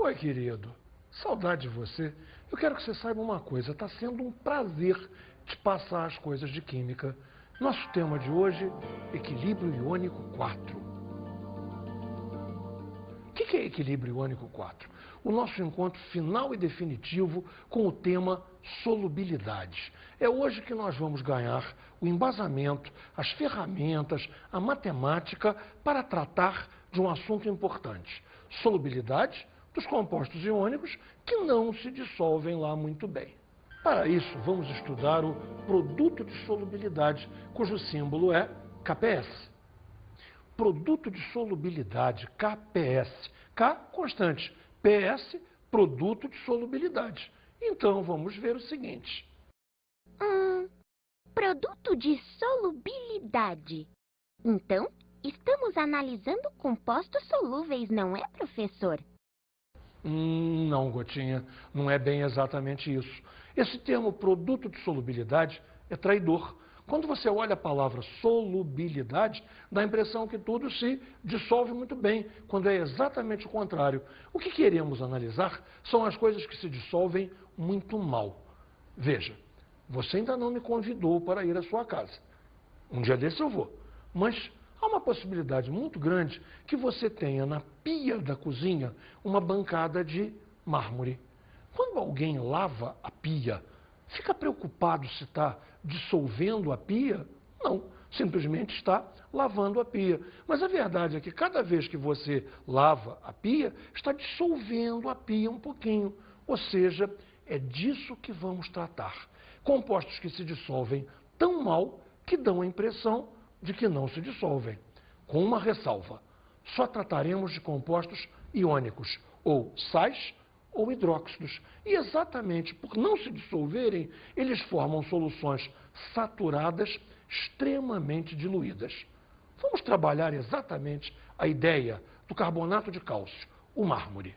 Oi, querido. Saudade de você. Eu quero que você saiba uma coisa. Está sendo um prazer te passar as coisas de química. Nosso tema de hoje, equilíbrio iônico 4. O que é equilíbrio iônico 4? O nosso encontro final e definitivo com o tema solubilidade. É hoje que nós vamos ganhar o embasamento, as ferramentas, a matemática para tratar de um assunto importante. Solubilidade dos compostos iônicos que não se dissolvem lá muito bem. Para isso, vamos estudar o produto de solubilidade, cujo símbolo é KPS. Produto de solubilidade, KPS. K, constante. PS, produto de solubilidade. Então, vamos ver o seguinte. Produto de solubilidade. Então, estamos analisando compostos solúveis, não é, professor? Não, Gotinha, não é bem exatamente isso. Esse termo produto de solubilidade é traidor. Quando você olha a palavra solubilidade, dá a impressão que tudo se dissolve muito bem, quando é exatamente o contrário. O que queremos analisar são as coisas que se dissolvem muito mal. Veja, você ainda não me convidou para ir à sua casa. Um dia desse eu vou. Mas há uma possibilidade muito grande que você tenha na pia da cozinha uma bancada de mármore. Quando alguém lava a pia, fica preocupado se está dissolvendo a pia? Não, simplesmente está lavando a pia. Mas a verdade é que cada vez que você lava a pia, está dissolvendo a pia um pouquinho. Ou seja, é disso que vamos tratar. Compostos que se dissolvem tão mal que dão a impressão de que não se dissolvem. Com uma ressalva, só trataremos de compostos iônicos, ou sais ou hidróxidos. E exatamente por não se dissolverem, eles formam soluções saturadas extremamente diluídas. Vamos trabalhar exatamente a ideia do carbonato de cálcio, o mármore.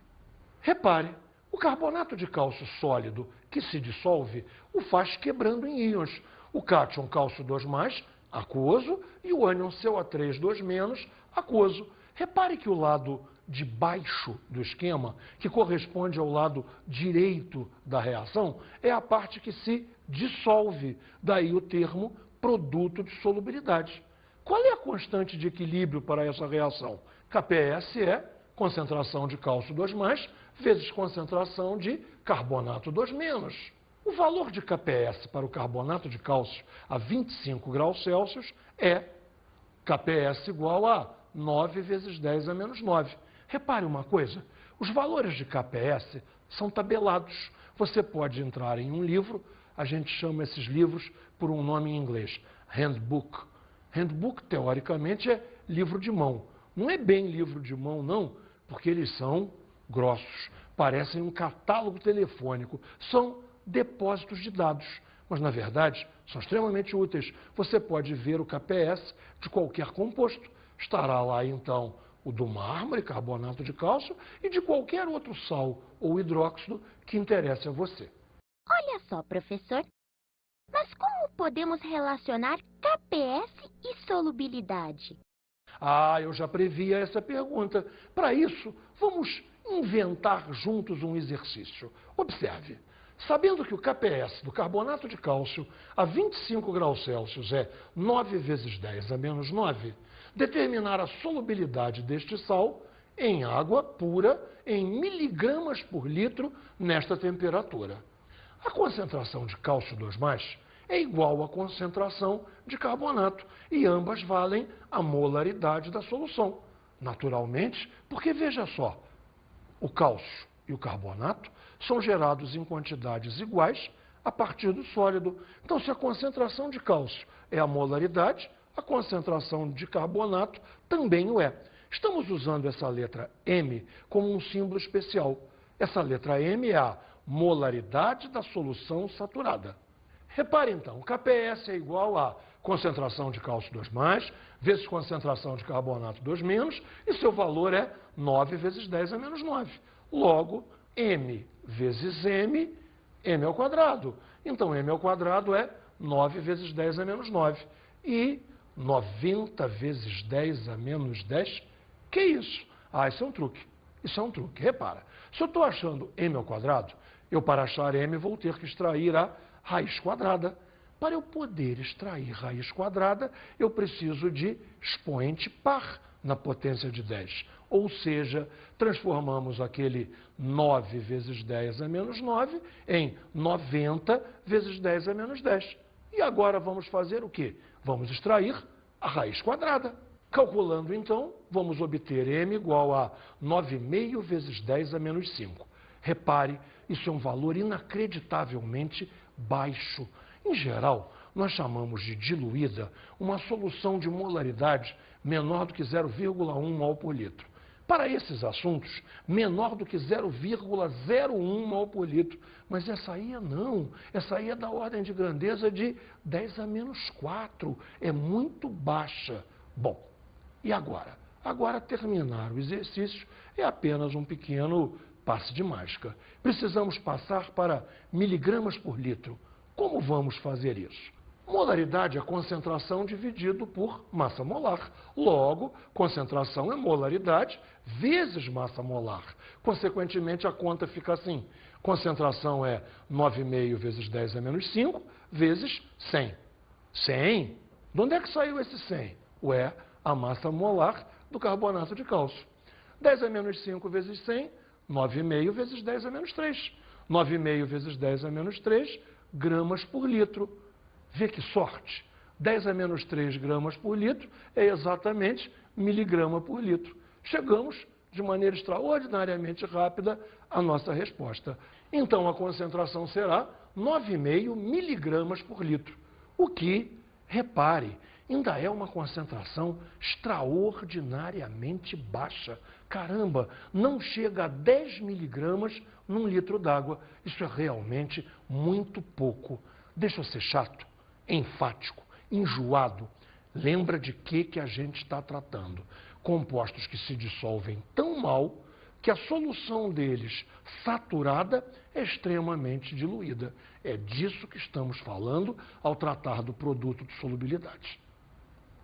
Repare, o carbonato de cálcio sólido que se dissolve o faz quebrando em íons. O cátion cálcio 2+, aquoso, e o ânion CO3 2-, aquoso. Repare que o lado de baixo do esquema, que corresponde ao lado direito da reação, é a parte que se dissolve, daí o termo produto de solubilidade. Qual é a constante de equilíbrio para essa reação? KPS é concentração de cálcio 2+, vezes concentração de carbonato 2-. O valor de KPS para o carbonato de cálcio a 25 graus Celsius é KPS igual a 9 vezes 10 a menos 9. Repare uma coisa, os valores de KPS são tabelados. Você pode entrar em um livro, a gente chama esses livros por um nome em inglês, handbook. Handbook, teoricamente, é livro de mão. Não é bem livro de mão, não, porque eles são grossos, parecem um catálogo telefônico, são depósitos de dados, mas, na verdade, são extremamente úteis. Você pode ver o KPS de qualquer composto. Estará lá, então, o do mármore, carbonato de cálcio, e de qualquer outro sal ou hidróxido que interesse a você. Olha só, professor. Mas como podemos relacionar KPS e solubilidade? Eu já previa essa pergunta. Para isso, vamos inventar juntos um exercício. Observe. Sabendo que o KPS do carbonato de cálcio a 25 graus Celsius é 9 vezes 10 a menos 9, determinar a solubilidade deste sal em água pura em miligramas por litro nesta temperatura. A concentração de cálcio 2+, é igual à concentração de carbonato e ambas valem a molaridade da solução. Naturalmente, porque veja só, o cálcio e o carbonato são gerados em quantidades iguais a partir do sólido. Então, se a concentração de cálcio é a molaridade, a concentração de carbonato também o é. Estamos usando essa letra M como um símbolo especial. Essa letra M é a molaridade da solução saturada. Repare então, KPS é igual a concentração de cálcio 2+, vezes concentração de carbonato 2-, e seu valor é 9 vezes 10 a menos 9. Logo, M vezes M, M ao quadrado. Então, M ao quadrado é 9 vezes 10 a menos 9. E 90 vezes 10 a menos 10, que isso? Isso é um truque. Isso é um truque. Repara, se eu estou achando m ao quadrado, eu para achar m vou ter que extrair a raiz quadrada. Para eu poder extrair raiz quadrada, eu preciso de expoente par na potência de 10. Ou seja, transformamos aquele 9 vezes 10 a menos 9 em 90 vezes 10 a menos 10. E agora vamos fazer o quê? Vamos extrair a raiz quadrada. Calculando, então, vamos obter m igual a 9,5 vezes 10 a menos 5. Repare, isso é um valor inacreditavelmente baixo. Em geral, nós chamamos de diluída uma solução de molaridade menor do que 0,1 mol por litro. Para esses assuntos, menor do que 0,01 mol por litro. Mas essa aí não, essa aí é da ordem de grandeza de 10 a menos 4. É muito baixa. Bom, e agora? Agora terminar o exercício é apenas um pequeno passe de mágica. Precisamos passar para miligramas por litro. Como vamos fazer isso? Molaridade é concentração dividido por massa molar. Logo, concentração é molaridade vezes massa molar. Consequentemente, a conta fica assim. Concentração é 9,5 vezes 10 a menos 5 vezes 100. 100? De onde é que saiu esse 100? Ué, a massa molar do carbonato de cálcio. 10 a menos 5 vezes 100, 9,5 vezes 10 a menos 3. 9,5 vezes 10 a menos 3 gramas por litro. Vê que sorte! 10 a menos 3 gramas por litro é exatamente miligrama por litro. Chegamos, de maneira extraordinariamente rápida, à nossa resposta. Então, a concentração será 9,5 miligramas por litro. O que, repare, ainda é uma concentração extraordinariamente baixa. Caramba, não chega a 10 miligramas num litro d'água. Isso é realmente muito pouco. Deixa eu ser chato, enfático, enjoado. Lembra de que a gente está tratando? Compostos que se dissolvem tão mal que a solução deles, saturada, é extremamente diluída. É disso que estamos falando ao tratar do produto de solubilidade.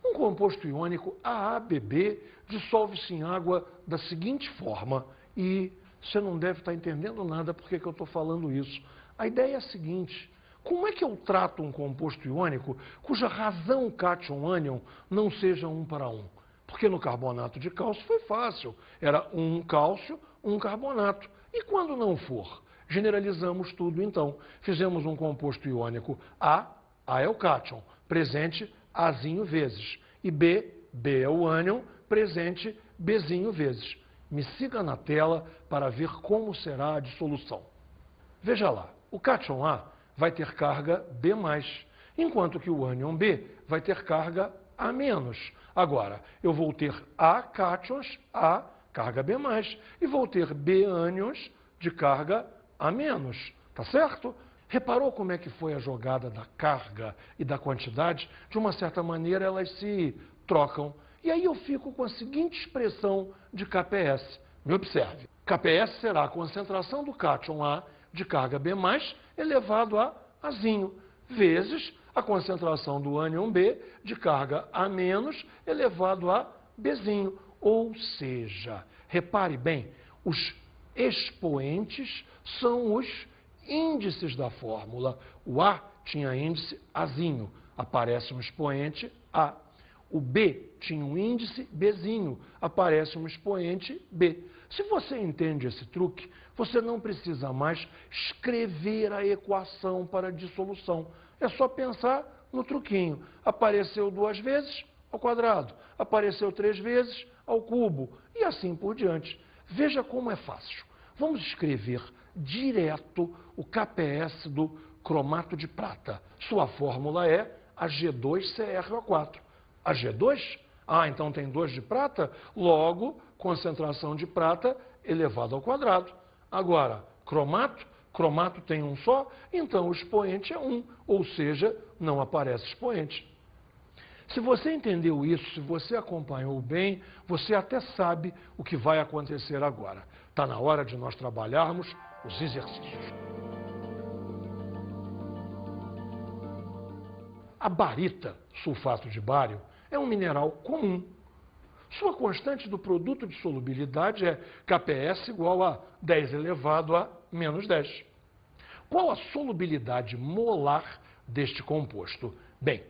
Um composto iônico AABB dissolve-se em água da seguinte forma, e você não deve estar entendendo nada porque que eu estou falando isso. A ideia é a seguinte: como é que eu trato um composto iônico cuja razão cation-ânion não seja 1 para 1? Porque no carbonato de cálcio foi fácil, era um cálcio, um carbonato. E quando não for? Generalizamos tudo então. Fizemos um composto iônico A é o cátion, presente Azinho vezes. E B é o ânion, presente Bzinho vezes. Me siga na tela para ver como será a dissolução. Veja lá, o cátion A vai ter carga B+, enquanto que o ânion B vai ter carga A-. Agora, eu vou ter A cátions, A, carga B+, e vou ter B ânions de carga A-. Tá certo? Reparou como é que foi a jogada da carga e da quantidade? De uma certa maneira, elas se trocam. E aí eu fico com a seguinte expressão de KPS. Me observe. KPS será a concentração do cátion A de carga B+, elevado a Azinho, vezes a concentração do ânion B de carga A-, elevado a Bzinho. Ou seja, repare bem, os expoentes são os índices da fórmula. O A tinha índice Azinho, aparece um expoente A. O B tinha um índice Bzinho, aparece um expoente B. Se você entende esse truque, você não precisa mais escrever a equação para a dissolução. É só pensar no truquinho. Apareceu 2 vezes ao quadrado, apareceu 3 vezes ao cubo e assim por diante. Veja como é fácil. Vamos escrever direto o KPS do cromato de prata. Sua fórmula é Ag2CrO4. Ag2? Então tem 2 de prata? Logo, concentração de prata elevado ao quadrado. Agora, cromato tem um só, então o expoente é 1, ou seja, não aparece expoente. Se você entendeu isso, se você acompanhou bem, você até sabe o que vai acontecer agora. Está na hora de nós trabalharmos os exercícios. A barita, sulfato de bário, é um mineral comum. Sua constante do produto de solubilidade é KPS igual a 10 elevado a menos 10. Qual a solubilidade molar deste composto? Bem,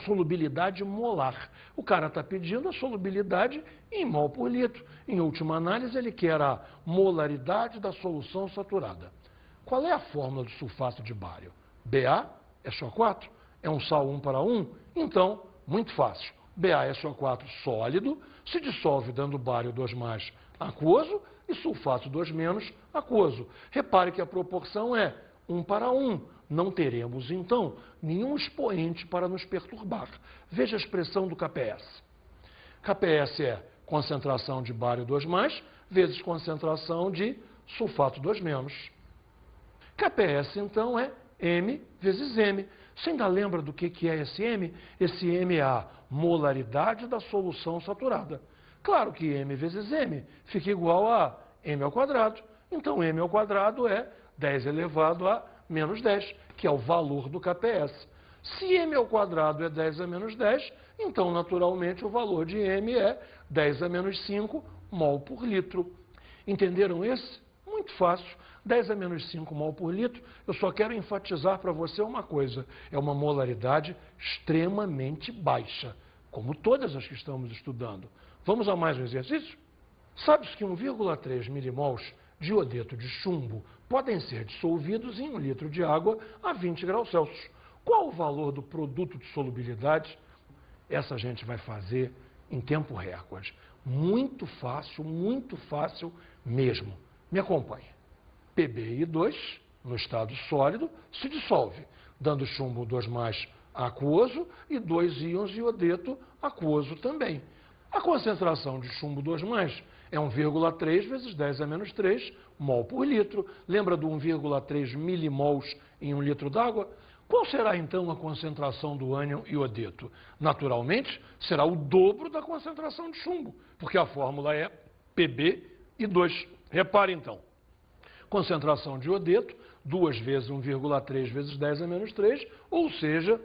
solubilidade molar. O cara está pedindo a solubilidade em mol por litro. Em última análise, ele quer a molaridade da solução saturada. Qual é a fórmula do sulfato de bário? Ba é SO4? É um sal 1 para 1? Então, muito fácil. BaSO4 sólido se dissolve dando bário 2+ aquoso e sulfato 2- aquoso. Repare que a proporção é 1 para 1. Não teremos, então, nenhum expoente para nos perturbar. Veja a expressão do KPS. KPS é concentração de bário 2+ vezes concentração de sulfato 2-. KPS, então, é M vezes M. Você ainda lembra do que é esse M? Esse M é a molaridade da solução saturada. Claro que M vezes M fica igual a M ao quadrado. Então, M ao quadrado é 10 elevado a menos 10, que é o valor do KPS. Se M ao quadrado é 10 a menos 10, então, naturalmente, o valor de M é 10 a menos 5 mol por litro. Entenderam esse? Muito fácil. 10 a menos 5 mol por litro. Eu só quero enfatizar para você uma coisa. É uma molaridade extremamente baixa, como todas as que estamos estudando. Vamos a mais um exercício? Sabe-se que 1,3 milimols de iodeto de chumbo podem ser dissolvidos em 1 litro de água a 20 graus Celsius. Qual o valor do produto de solubilidade? Essa a gente vai fazer em tempo recorde. Muito fácil mesmo. Me acompanhe. PbI2, no estado sólido, se dissolve, dando chumbo 2+ aquoso e 2 íons de iodeto aquoso também. A concentração de chumbo 2+ é 1,3 vezes 10 a menos 3 mol por litro. Lembra do 1,3 milimols em 1 litro d'água? Qual será, então, a concentração do ânion iodeto? Naturalmente, será o dobro da concentração de chumbo, porque a fórmula é PbI2. Repare, então. Concentração de iodeto, 2 vezes 1,3 vezes 10 a menos 3, ou seja,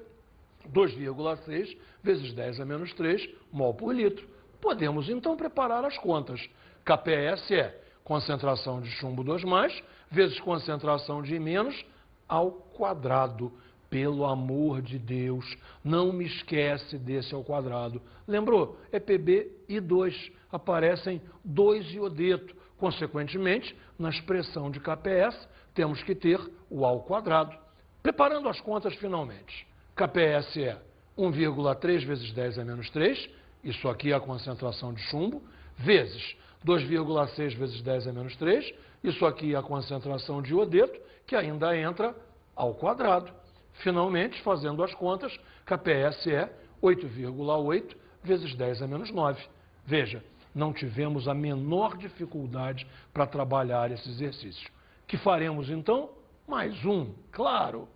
2,6 vezes 10 a menos 3 mol por litro. Podemos, então, preparar as contas. KPS é concentração de chumbo 2+ vezes concentração de I- ao quadrado. Pelo amor de Deus, não me esquece desse ao quadrado. Lembrou? É PbI2. Aparecem 2 iodeto. Consequentemente, na expressão de KPS, temos que ter o ao quadrado. Preparando as contas finalmente. KPS é 1,3 vezes 10 a menos 3, isso aqui é a concentração de chumbo, vezes 2,6 vezes 10 a menos 3, isso aqui é a concentração de iodeto, que ainda entra ao quadrado. Finalmente, fazendo as contas, KPS é 8,8 vezes 10 a menos 9. Veja, não tivemos a menor dificuldade para trabalhar esse exercício. Que faremos, então? Mais um, claro.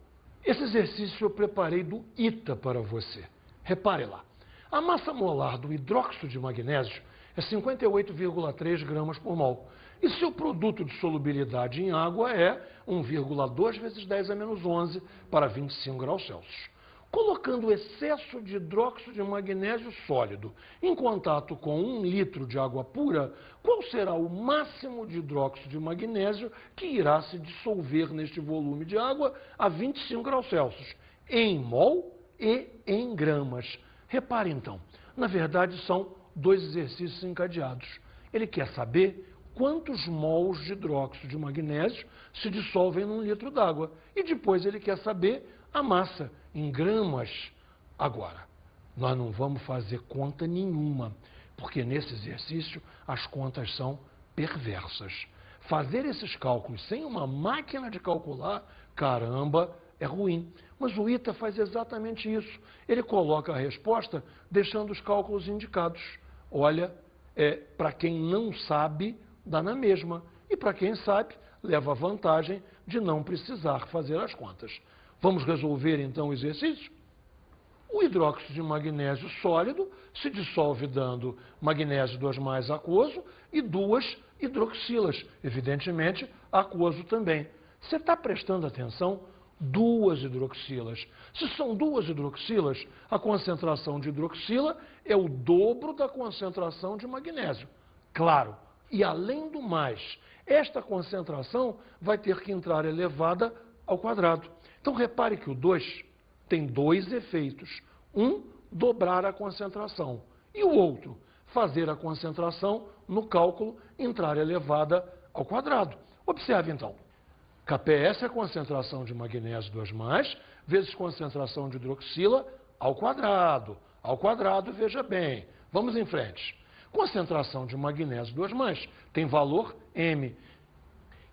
Esse exercício eu preparei do ITA para você. Repare lá. A massa molar do hidróxido de magnésio é 58,3 gramas por mol. E seu produto de solubilidade em água é 1,2 vezes 10 a menos 11 para 25 graus Celsius. Colocando o excesso de hidróxido de magnésio sólido em contato com 1 litro de água pura, qual será o máximo de hidróxido de magnésio que irá se dissolver neste volume de água a 25 graus Celsius, em mol e em gramas? Repare então, na verdade são 2 exercícios encadeados. Ele quer saber quantos mols de hidróxido de magnésio se dissolvem num litro d'água. E depois ele quer saber a massa em gramas. Agora, nós não vamos fazer conta nenhuma, porque nesse exercício as contas são perversas. Fazer esses cálculos sem uma máquina de calcular, caramba, é ruim. Mas o ITA faz exatamente isso. Ele coloca a resposta deixando os cálculos indicados. Olha, para quem não sabe, dá na mesma. E para quem sabe, leva a vantagem de não precisar fazer as contas. Vamos resolver então o exercício? O hidróxido de magnésio sólido se dissolve dando magnésio 2+ aquoso e 2 hidroxilas, evidentemente aquoso também. Você está prestando atenção? duas hidroxilas. Se são duas hidroxilas, a concentração de hidroxila é o dobro da concentração de magnésio. Claro, e além do mais, esta concentração vai ter que entrar elevada ao quadrado. Então, repare que o 2 tem dois efeitos. Um, dobrar a concentração. E o outro, fazer a concentração no cálculo entrar elevada ao quadrado. Observe, então. Kps é a concentração de magnésio 2+, vezes concentração de hidroxila ao quadrado. Ao quadrado, veja bem. Vamos em frente. Concentração de magnésio 2+, tem valor M.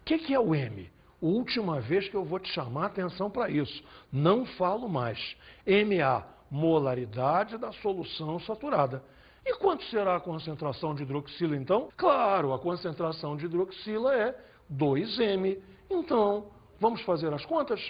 O que é o M? Última vez que eu vou te chamar a atenção para isso. Não falo mais. MA, molaridade da solução saturada. E quanto será a concentração de hidroxila, então? Claro, a concentração de hidroxila é 2M. Então, vamos fazer as contas?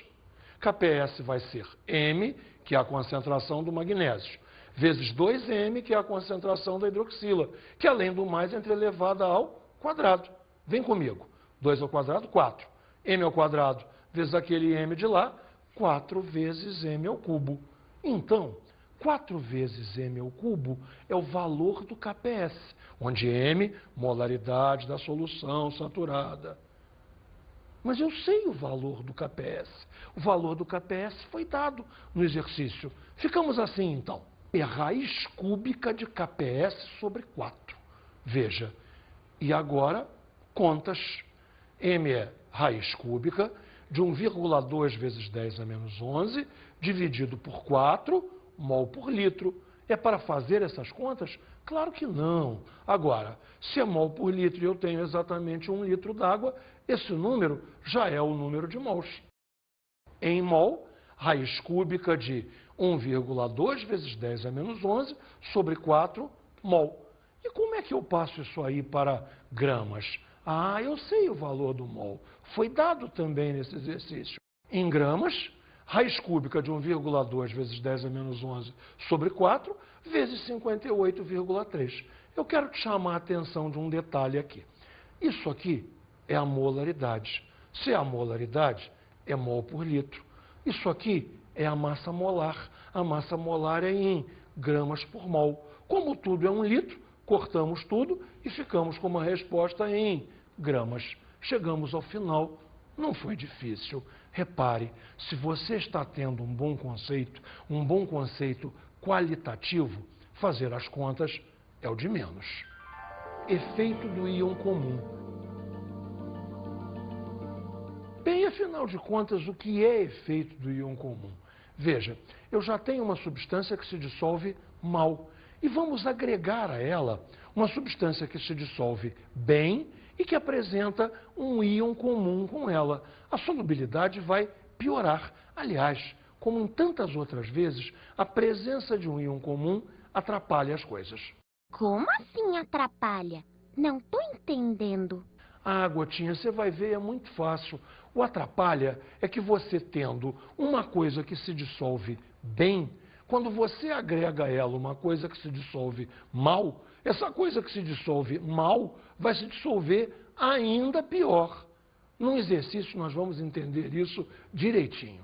Kps vai ser M, que é a concentração do magnésio, vezes 2M, que é a concentração da hidroxila, que além do mais é elevada ao quadrado. Vem comigo. 2 ao quadrado, 4. M ao quadrado, vezes aquele M de lá, 4 vezes M ao cubo. Então, 4 vezes M ao cubo é o valor do Kps, onde M, molaridade da solução saturada. Mas eu sei o valor do Kps. O valor do Kps foi dado no exercício. Ficamos assim, então. É raiz cúbica de Kps sobre 4. Veja. E agora, contas. M é raiz cúbica de 1,2 vezes 10 a menos 11, dividido por 4, mol por litro. É para fazer essas contas? Claro que não. Agora, se é mol por litro e eu tenho exatamente 1 litro d'água, esse número já é o número de mols. Em mol, raiz cúbica de 1,2 vezes 10 a menos 11 sobre 4 mol. E como é que eu passo isso aí para gramas? Ah, eu sei o valor do mol. Foi dado também nesse exercício. Em gramas, raiz cúbica de 1,2 vezes 10 a menos 11 sobre 4 vezes 58,3. Eu quero te chamar a atenção de um detalhe aqui. Isso aqui é a molaridade. Se é a molaridade, é mol por litro. Isso aqui é a massa molar. A massa molar é em gramas por mol. Como tudo é 1 litro, cortamos tudo e ficamos com uma resposta em gramas. Chegamos ao final. Não foi difícil. Repare, se você está tendo um bom conceito qualitativo, fazer as contas é o de menos. Efeito do íon comum. Bem, afinal de contas, o que é efeito do íon comum? Veja, eu já tenho uma substância que se dissolve mal e vamos agregar a ela uma substância que se dissolve bem e que apresenta um íon comum com ela. A solubilidade vai piorar. Aliás, como em tantas outras vezes, a presença de um íon comum atrapalha as coisas. Como assim atrapalha? Não estou entendendo. Ah, Gotinha, você vai ver, é muito fácil. O atrapalha é que você tendo uma coisa que se dissolve bem, quando você agrega a ela uma coisa que se dissolve mal, essa coisa que se dissolve mal vai se dissolver ainda pior. Num exercício nós vamos entender isso direitinho.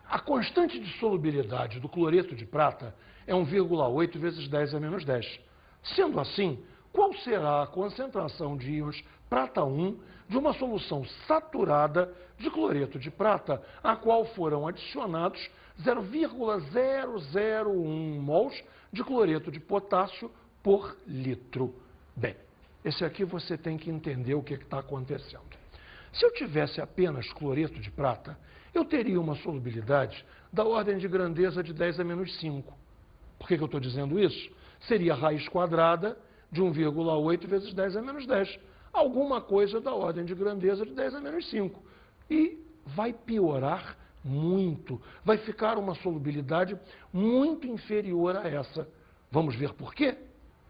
A constante de solubilidade do cloreto de prata é 1,8 vezes 10 a menos 10. Sendo assim, qual será a concentração de íons prata 1 de uma solução saturada de cloreto de prata, a qual foram adicionados 0,001 mols de cloreto de potássio por litro? Bem, esse aqui você tem que entender o que está acontecendo. Se eu tivesse apenas cloreto de prata, eu teria uma solubilidade da ordem de grandeza de 10 a menos 5. Por que eu estou dizendo isso? Seria a raiz quadrada de 1,8 vezes 10 a menos 10. Alguma coisa da ordem de grandeza de 10 a menos 5. E vai piorar muito. Vai ficar uma solubilidade muito inferior a essa. Vamos ver por quê?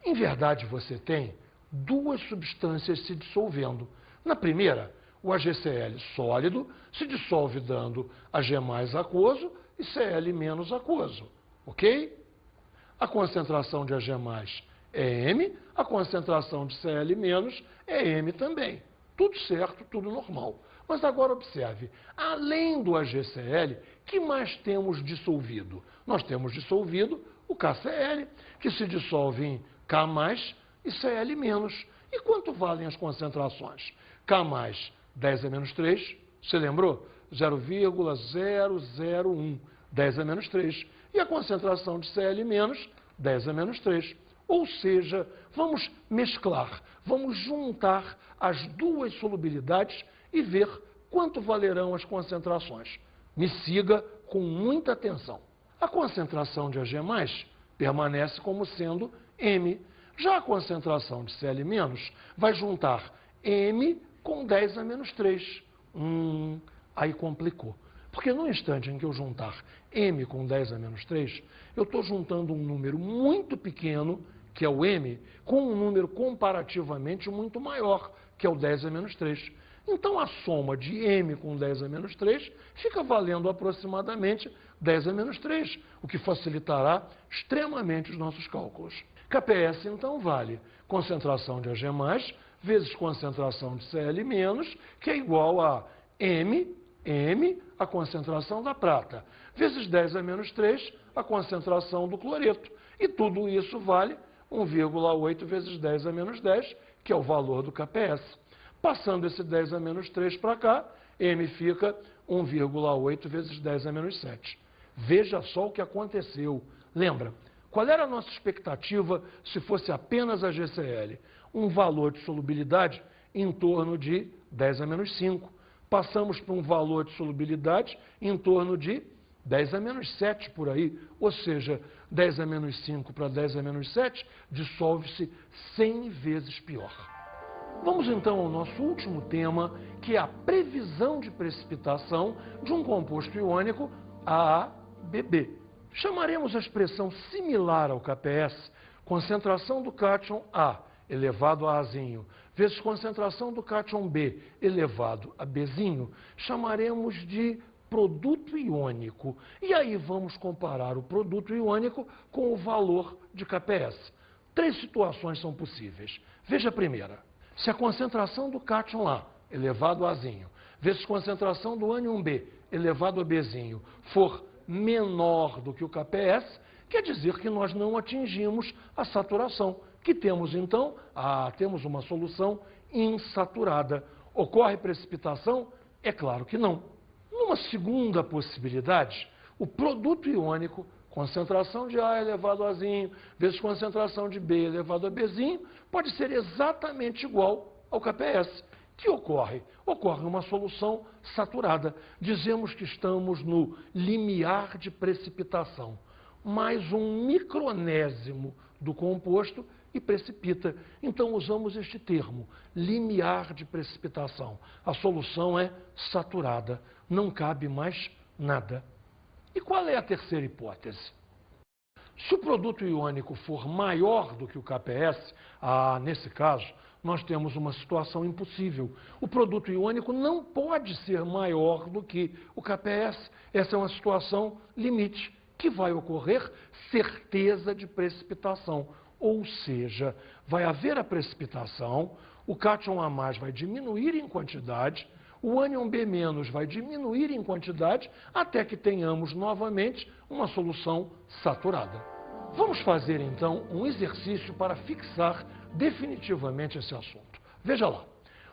Em verdade, você tem duas substâncias se dissolvendo. Na primeira, o AgCl sólido se dissolve dando Ag mais aquoso e Cl menos aquoso. Ok? A concentração de Ag mais é M, a concentração de Cl menos é M também. Tudo certo, tudo normal. Mas agora observe, além do HCl, que mais temos dissolvido? Nós temos dissolvido o KCl, que se dissolve em K+, e Cl-. E quanto valem as concentrações? K+, 10 a menos 3, você lembrou? 0,001, 10 a menos 3. E a concentração de Cl-, 10 a menos 3. Ou seja, vamos mesclar, vamos juntar as duas solubilidades e ver quanto valerão as concentrações. Me siga com muita atenção. A concentração de Ag+, permanece como sendo M. Já a concentração de Cl- vai juntar M com 10 a menos 3. Aí complicou. Porque no instante em que eu juntar M com 10 a menos 3, eu estou juntando um número muito pequeno, que é o M, com um número comparativamente muito maior, que é o 10 a menos 3. Então, a soma de M com 10 a menos 3 fica valendo aproximadamente 10 a menos 3, o que facilitará extremamente os nossos cálculos. KPS, então, vale concentração de Ag+, vezes concentração de Cl-, que é igual a M, a concentração da prata, vezes 10 a menos 3, a concentração do cloreto. E tudo isso vale 1,8 vezes 10 a menos 10, que é o valor do KPS. Passando esse 10 a menos 3 para cá, M fica 1,8 vezes 10 a menos 7. Veja só o que aconteceu. Lembra, qual era a nossa expectativa se fosse apenas a HCl? Um valor de solubilidade em torno de 10 a menos 5. Passamos para um valor de solubilidade em torno de 10 a menos 7 por aí, ou seja, 10 a menos 5 para 10 a menos 7 dissolve-se 100 vezes pior. Vamos então ao nosso último tema, que é a previsão de precipitação de um composto iônico AaBb. Chamaremos a expressão similar ao KPS, concentração do cátion A elevado a Azinho, vezes concentração do cátion B elevado a Bzinho, chamaremos de produto iônico. E aí vamos comparar o produto iônico com o valor de KPS. 3 situações são possíveis. Veja a primeira. Se a concentração do cátion A elevado a Azinho, vezes concentração do ânion B elevado a Bzinho, for menor do que o KPS, quer dizer que nós não atingimos a saturação, que temos então, temos uma solução insaturada. Ocorre precipitação? É claro que não. Numa segunda possibilidade, o produto iônico, concentração de A elevado a Azinho, vezes concentração de B elevado a Bzinho, pode ser exatamente igual ao KPS. O que ocorre? Ocorre uma solução saturada. Dizemos que estamos no limiar de precipitação. Mais um micronésimo do composto e precipita. Então, usamos este termo, limiar de precipitação. A solução é saturada, não cabe mais nada. E qual é a terceira hipótese? Se o produto iônico for maior do que o KPS, nesse caso, nós temos uma situação impossível. O produto iônico não pode ser maior do que o KPS. Essa é uma situação limite, que vai ocorrer certeza de precipitação. Ou seja, vai haver a precipitação, o cátion A+ vai diminuir em quantidade, o ânion B- vai diminuir em quantidade, até que tenhamos novamente uma solução saturada. Vamos fazer então um exercício para fixar definitivamente esse assunto. Veja lá,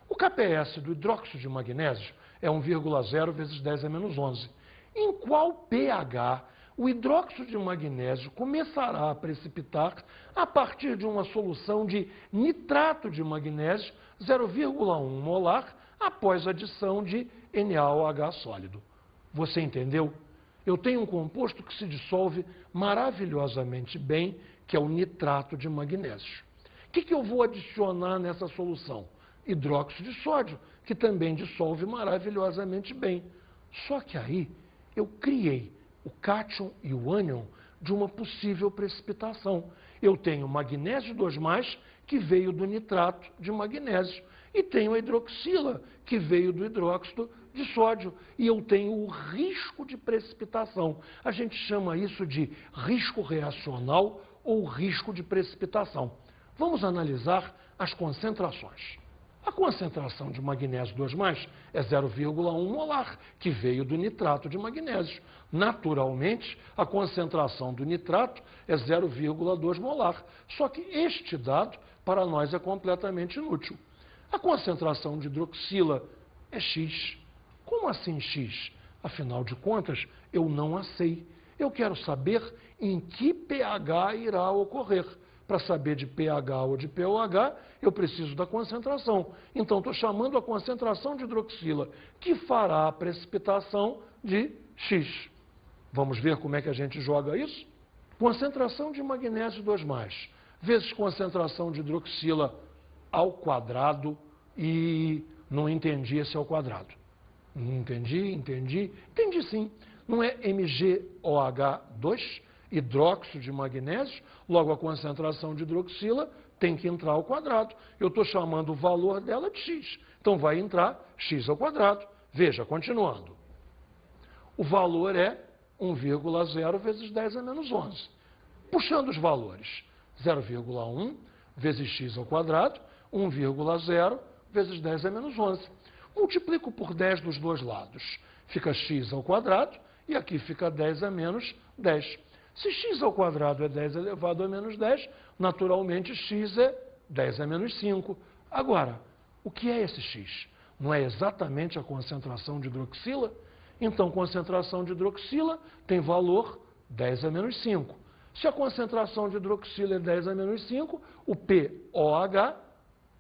o KPS do hidróxido de magnésio é 1,0 vezes 10 a menos 11. Em qual pH o hidróxido de magnésio começará a precipitar a partir de uma solução de nitrato de magnésio 0,1 molar após a adição de NaOH sólido? Você entendeu? Eu tenho um composto que se dissolve maravilhosamente bem, que é o nitrato de magnésio. O que eu vou adicionar nessa solução? Hidróxido de sódio, que também dissolve maravilhosamente bem. Só que aí eu criei o cátion e o ânion de uma possível precipitação. Eu tenho magnésio 2+, que veio do nitrato de magnésio, e tenho a hidroxila, que veio do hidróxido de sódio, e eu tenho o risco de precipitação. A gente chama isso de risco reacional ou risco de precipitação. Vamos analisar as concentrações. A concentração de magnésio 2+, é 0,1 molar, que veio do nitrato de magnésio. Naturalmente, a concentração do nitrato é 0,2 molar. Só que este dado, para nós, é completamente inútil. A concentração de hidroxila é X. Como assim X? Afinal de contas, eu não a sei. Eu quero saber em que pH irá ocorrer. Para saber de pH ou de pOH, eu preciso da concentração. Então, estou chamando a concentração de hidroxila, que fará a precipitação de X. Vamos ver como é que a gente joga isso? Concentração de magnésio 2+, vezes concentração de hidroxila ao quadrado, e não entendi esse ao quadrado. Não entendi? Entendi sim. Não é MgOH2? Hidróxido de magnésio, logo a concentração de hidroxila tem que entrar ao quadrado. Eu estou chamando o valor dela de X. Então vai entrar X ao quadrado. Veja, continuando. O valor é 1,0 vezes 10 a menos 11. Puxando os valores, 0,1 vezes X ao quadrado, 1,0 vezes 10 a menos 11. Multiplico por 10 dos dois lados. Fica X ao quadrado e aqui fica 10 a menos 10. Se x ao quadrado é 10 elevado a menos 10, naturalmente x é 10 a menos 5. Agora, o que é esse x? Não é exatamente a concentração de hidroxila? Então, concentração de hidroxila tem valor 10 a menos 5. Se a concentração de hidroxila é 10 a menos 5, o pOH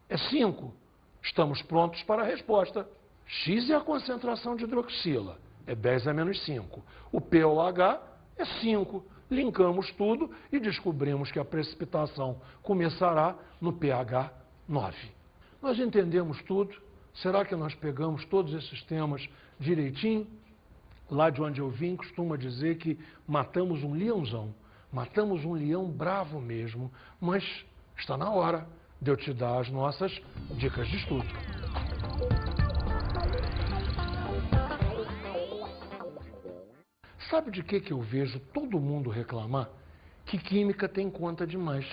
é 5. Estamos prontos para a resposta. X é a concentração de hidroxila, é 10 a menos 5. O pOH é 5. Linkamos tudo e descobrimos que a precipitação começará no pH 9. Nós entendemos tudo? Será que nós pegamos todos esses temas direitinho? Lá de onde eu vim, costuma dizer que matamos um leãozão. Matamos um leão bravo mesmo, mas está na hora de eu te dar as nossas dicas de estudo. Sabe de que eu vejo todo mundo reclamar? Que química tem conta demais.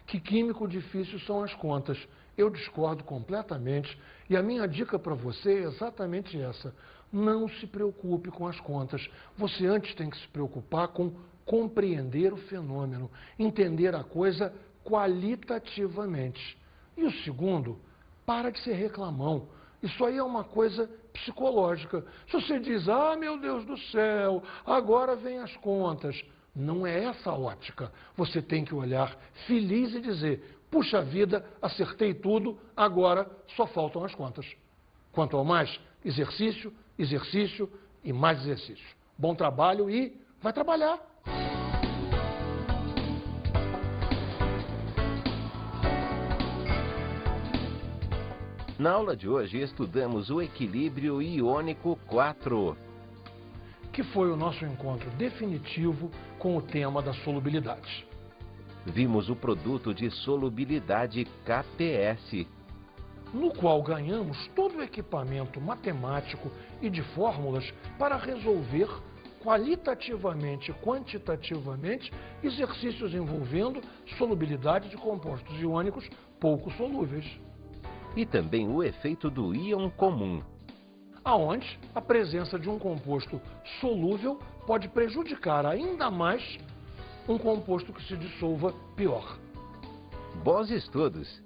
Que químico difícil são as contas. Eu discordo completamente e a minha dica para você é exatamente essa. Não se preocupe com as contas. Você antes tem que se preocupar com compreender o fenômeno, entender a coisa qualitativamente. E o segundo, para de ser reclamão. Isso aí é uma coisa psicológica. Se você diz, ah, meu Deus do céu, agora vem as contas. Não é essa a ótica. Você tem que olhar feliz e dizer, puxa vida, acertei tudo, agora só faltam as contas. Quanto ao mais, exercício, exercício e mais exercício. Bom trabalho e vai trabalhar. Na aula de hoje estudamos o equilíbrio iônico 4, que foi o nosso encontro definitivo com o tema da solubilidade. Vimos o produto de solubilidade KPS, no qual ganhamos todo o equipamento matemático e de fórmulas para resolver qualitativamente e quantitativamente exercícios envolvendo solubilidade de compostos iônicos pouco solúveis. E também o efeito do íon comum, aonde a presença de um composto solúvel pode prejudicar ainda mais um composto que se dissolva pior. Bons estudos!